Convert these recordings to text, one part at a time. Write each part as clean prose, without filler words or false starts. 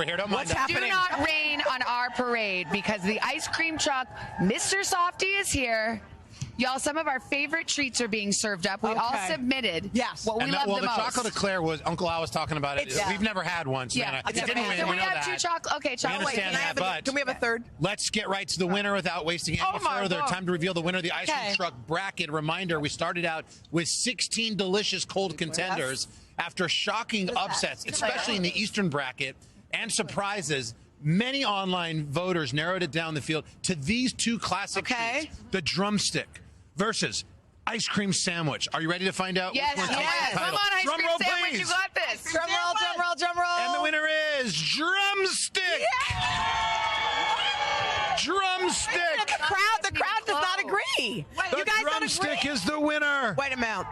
over here. Don't mind What's us. happening? Do not rain on our parade because the ice cream truck, Mr. Softy, is here. Y'all, some of our favorite treats are being served up. We all submitted what we love the most. The chocolate eclair was, Uncle Al was talking about it. We've never had one, Savannah. Yeah. It didn't win. Can we know have that. two chocolate? Okay, chocolate. We understand that, but can we have a third? Let's get right to the winner without wasting any further. God. Time to reveal the winner of the ice cream truck bracket. Reminder, we started out with 16 delicious cold contenders after shocking upsets, especially in the Eastern bracket, and surprises. Many online voters narrowed it down the field to these two classic treats, the Drumstick versus ice cream sandwich. Are you ready to find out? Yes, yes. Come on, ice cream sandwich. You got this. Drum roll, drum roll, drum roll. And the winner is Drumstick. Drumstick. The crowd does not agree. The You guys don't Drumstick agree? is the winner. Wait a minute.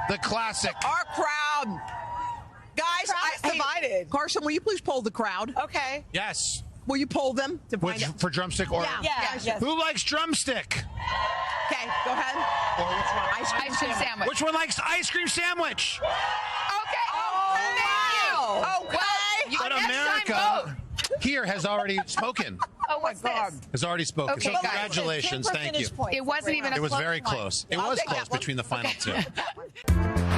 The classic. Our crowd. Guys, divided. Carson, will you please poll the crowd? Okay. Yes. Will you poll them to find out? For Drumstick or Yes. who likes Drumstick? Okay, go ahead. Or which one? Ice cream sandwich. Which one likes ice cream sandwich? Okay. Oh, thank you. wow. Okay. Well, But next America time, vote. here has already spoken. Oh, what's this? Has already spoken. Okay, So guys. congratulations. Thank you. It wasn't even a It was close very one. close. It I'll was take close that one. between the final two.